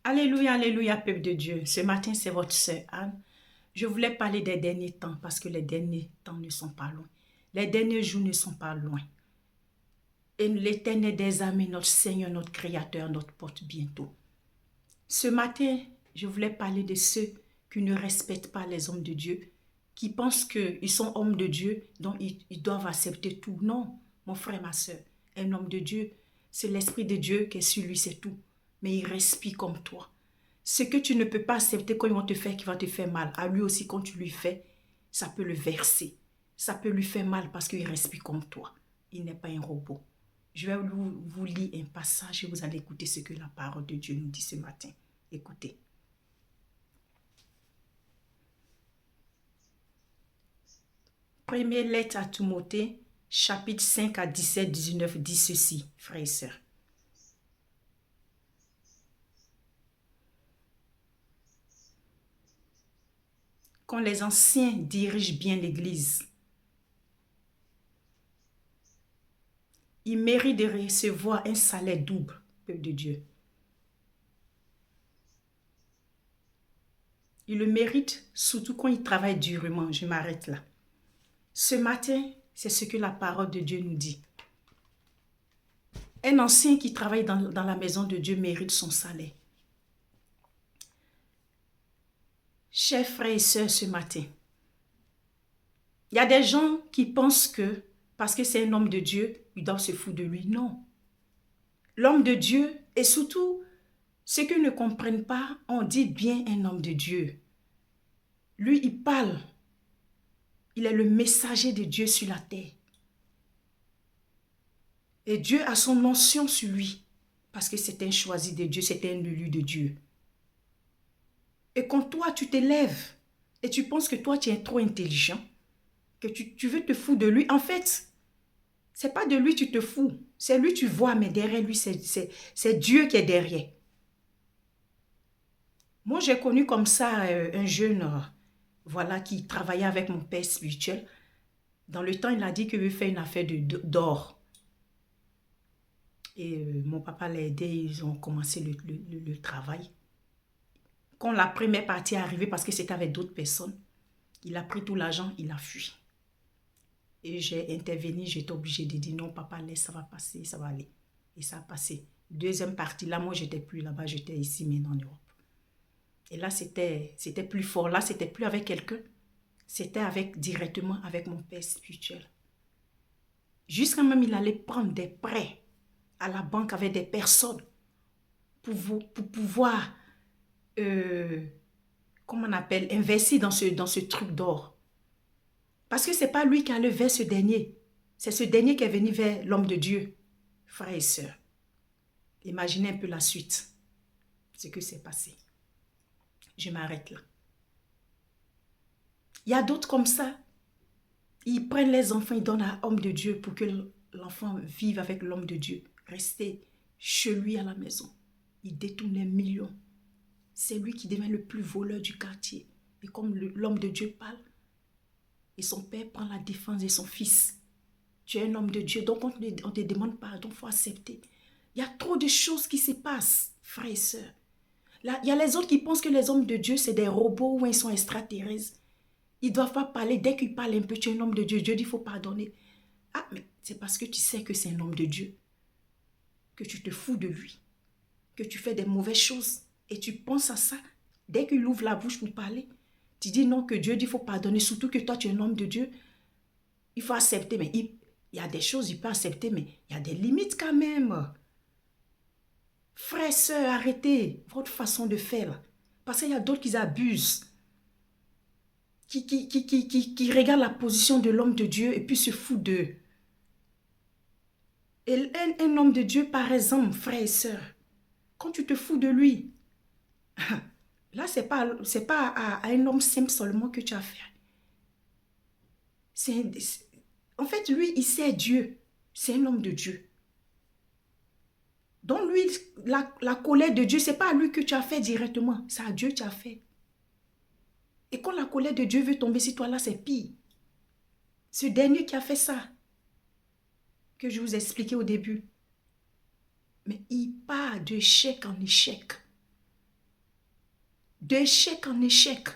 Alléluia, alléluia, peuple de Dieu. Ce matin, c'est votre sœur Anne. Je voulais parler des derniers temps parce que les derniers temps ne sont pas loin. Les derniers jours ne sont pas loin. Et l'Éternel des armées, notre Seigneur, notre Créateur, notre porte bientôt. Ce matin, je voulais parler de ceux qui ne respectent pas les hommes de Dieu, qui pensent qu'ils sont hommes de Dieu, donc ils doivent accepter tout. Non, mon frère, ma soeur, un homme de Dieu, c'est l'Esprit de Dieu qui est sur lui, c'est tout. Mais il respire comme toi. Ce que tu ne peux pas accepter quand ils vont te faire, qui va te faire mal, à lui aussi quand tu lui fais, ça peut le verser. Ça peut lui faire mal parce qu'il respire comme toi. Il n'est pas un robot. Je vais vous lire un passage et vous allez écouter ce que la parole de Dieu nous dit ce matin. Écoutez. Première lettre à Timothée, chapitre 5 à 17, 19, dit ceci, frères et sœurs. Quand les anciens dirigent bien l'Église, ils méritent de recevoir un salaire double, peuple de Dieu. Ils le méritent surtout quand ils travaillent durement. Je m'arrête là. Ce matin, c'est ce que la parole de Dieu nous dit. Un ancien qui travaille dans la maison de Dieu mérite son salaire. Chers frères et sœurs, ce matin, il y a des gens qui pensent que parce que c'est un homme de Dieu, ils doivent se foutre de lui. Non. L'homme de Dieu, et surtout, ceux qui ne comprennent pas, on dit bien un homme de Dieu. Lui, il parle. Il est le messager de Dieu sur la terre. Et Dieu a son onction sur lui. Parce que c'est un choisi de Dieu, c'est un élu de Dieu. Et quand toi, tu t'élèves et tu penses que toi, tu es trop intelligent, que tu veux te foutre de lui, en fait, c'est pas de lui tu te fous. C'est lui tu vois, mais derrière lui, c'est Dieu qui est derrière. Moi, j'ai connu comme ça un jeune, voilà, qui travaillait avec mon père spirituel. Dans le temps, il a dit qu'il veut faire une affaire d'or. Et mon papa l'a aidé, ils ont commencé le travail. Quand la première partie est arrivée, parce que c'était avec d'autres personnes, il a pris tout l'argent, il a fui. Et j'ai intervenu, j'étais obligée de dire non, papa, laisse, ça va passer, ça va aller. Et ça a passé. Deuxième partie, là, moi, j'étais plus là-bas, j'étais ici, maintenant en Europe. Et là, c'était plus fort. Là, c'était plus avec quelqu'un. C'était directement avec mon père spirituel. Jusqu'à même, il allait prendre des prêts à la banque avec des personnes pour pouvoir, comment on appelle, investir dans ce truc d'or. Parce que ce n'est pas lui qui allait vers ce dernier. C'est ce dernier qui est venu vers l'homme de Dieu. Frères et sœurs, imaginez un peu la suite. Ce que s'est passé. Je m'arrête là. Il y a d'autres comme ça. Ils prennent les enfants, ils donnent à l'homme de Dieu pour que l'enfant vive avec l'homme de Dieu. Rester chez lui à la maison. Il détourne les millions. C'est lui qui devient le plus voleur du quartier. Et comme l'homme de Dieu parle, et son père prend la défense de son fils. Tu es un homme de Dieu, donc on te demande pardon, il faut accepter. Il y a trop de choses qui se passent, frères et sœurs. Là, il y a les autres qui pensent que les hommes de Dieu, c'est des robots ou ils sont extraterrestres. Ils ne doivent pas parler. Dès qu'ils parlent un peu, tu es un homme de Dieu. Dieu dit, il faut pardonner. Ah, mais c'est parce que tu sais que c'est un homme de Dieu. Que tu te fous de lui. Que tu fais des mauvaises choses. Et tu penses à ça. Dès qu'il ouvre la bouche pour parler, tu dis non, que Dieu dit, il faut pardonner. Surtout que toi, tu es un homme de Dieu. Il faut accepter. Mais il y a des choses, il peut accepter, mais il y a des limites quand même. Frères, sœurs, arrêtez votre façon de faire. Parce qu'il y a d'autres qui abusent. Qui regardent la position de l'homme de Dieu et puis se foutent d'eux. Et un homme de Dieu, par exemple, frère et sœur, quand tu te fous de lui, là, c'est pas à un homme simple seulement que tu as affaire. En fait, lui, il sait Dieu. C'est un homme de Dieu. Donc, lui, la colère de Dieu, c'est pas à lui que tu as fait directement. C'est à Dieu que tu as fait. Et quand la colère de Dieu veut tomber sur toi, là, c'est pire. Ce dernier qui a fait ça, que je vous ai expliqué au début. Mais il part d'échec en échec. d'échec en échec.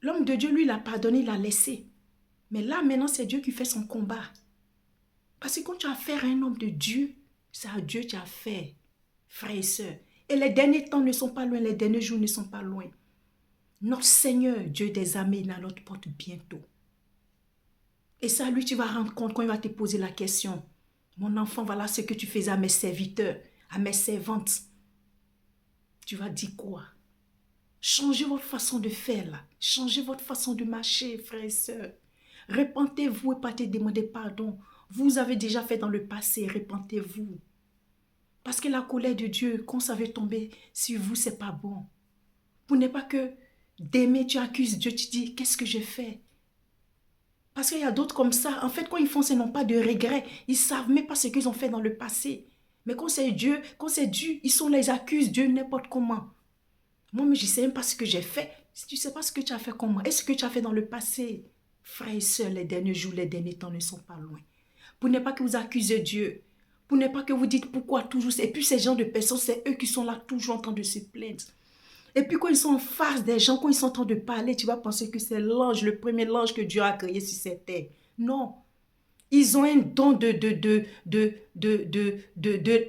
L'homme de Dieu, lui, l'a pardonné, il l'a laissé. Mais là, maintenant, c'est Dieu qui fait son combat. Parce que quand tu as affaire à un homme de Dieu, c'est à Dieu que tu as affaire, frères et sœurs. Et les derniers temps ne sont pas loin, les derniers jours ne sont pas loin. Notre Seigneur, Dieu des armées, est à notre porte bientôt. Et ça, lui, tu vas rendre compte quand il va te poser la question. Mon enfant, voilà ce que tu faisais à mes serviteurs, à mes servantes. Tu vas dire quoi? Changez votre façon de faire là. Changez votre façon de marcher, frères et sœurs. Repentez-vous et partez demander pardon. Vous avez déjà fait dans le passé, repentez-vous. Parce que la colère de Dieu, quand ça veut tomber sur vous, c'est pas bon. Vous n'êtes pas que d'aimer, tu accuses Dieu, tu dis, qu'est-ce que j'ai fait? Parce qu'il y a d'autres comme ça. En fait, quand ils font, ils n'ont pas de regrets. Ils ne savent même pas ce qu'ils ont fait dans le passé. Mais quand c'est Dieu, ils sont là, ils accusent Dieu n'importe comment. Moi, je ne sais même pas ce que j'ai fait. Si tu ne sais pas ce que tu as fait, comment? Est-ce que tu as fait dans le passé? Frères et sœurs, les derniers jours, les derniers temps ne sont pas loin. Pour ne pas que vous accusez Dieu. Pour ne pas que vous dites pourquoi toujours. Et puis ces gens de personnes, c'est eux qui sont là toujours en train de se plaindre. Et puis quand ils sont en face des gens, quand ils sont en train de parler, tu vas penser que c'est l'ange, le premier ange que Dieu a créé sur cette terre. Non. Ils ont un don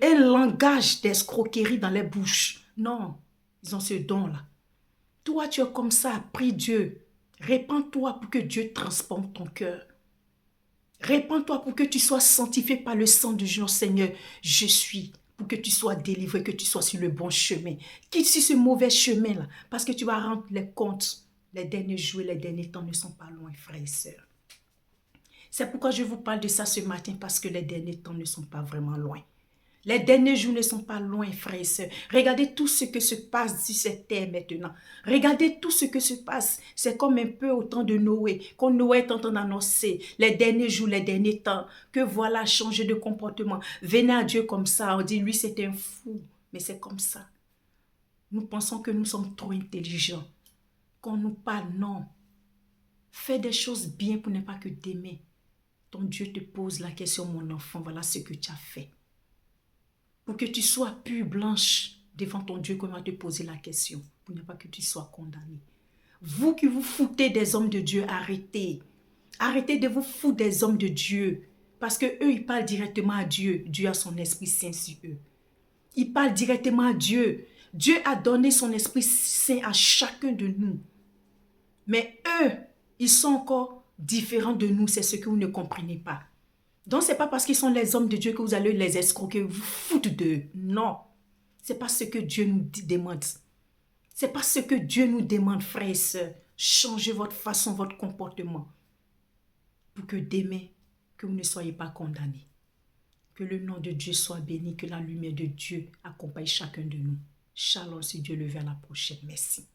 un langage d'escroquerie dans les bouches. Non. Ils ont ce don-là. Toi, tu es comme ça. Prie Dieu. Répands-toi pour que Dieu transforme ton cœur. Répands-toi pour que tu sois sanctifié par le sang de Dieu, Seigneur. Je suis. Pour que tu sois délivré, que tu sois sur le bon chemin. Quitte sur ce mauvais chemin-là. Parce que tu vas rendre les comptes. Les derniers jours et les derniers temps ne sont pas loin, frères et sœurs. C'est pourquoi je vous parle de ça ce matin. Parce que les derniers temps ne sont pas vraiment loin. Les derniers jours ne sont pas loin, frères et sœurs. Regardez tout ce que se passe sur cette terre maintenant. Regardez tout ce que se passe. C'est comme un peu au temps de Noé. Quand Noé est en train d'annoncer les derniers jours, les derniers temps, que voilà, changer de comportement. Venez à Dieu comme ça. On dit, lui, c'est un fou. Mais c'est comme ça. Nous pensons que nous sommes trop intelligents. Quand on nous parle, non. Fais des choses bien pour ne pas que d'aimer. Ton Dieu te pose la question, mon enfant, voilà ce que tu as fait. Pour que tu sois pure, blanche devant ton Dieu, qu'on va te poser la question, pour ne pas que tu sois condamné. Vous qui vous foutez des hommes de Dieu, arrêtez. Arrêtez de vous foutre des hommes de Dieu. Parce que eux, ils parlent directement à Dieu. Dieu a son Esprit Saint sur eux. Ils parlent directement à Dieu. Dieu a donné son Esprit Saint à chacun de nous. Mais eux, ils sont encore différents de nous. C'est ce que vous ne comprenez pas. Donc, ce n'est pas parce qu'ils sont les hommes de Dieu que vous allez les escroquer, vous foutre d'eux. Non. Ce n'est pas ce que Dieu nous demande. Ce n'est pas ce que Dieu nous demande, frères et sœurs. Changez votre façon, votre comportement. Pour que demain, que vous ne soyez pas condamnés. Que le nom de Dieu soit béni, que la lumière de Dieu accompagne chacun de nous. Shalom, si Dieu le veut, à la prochaine. Merci.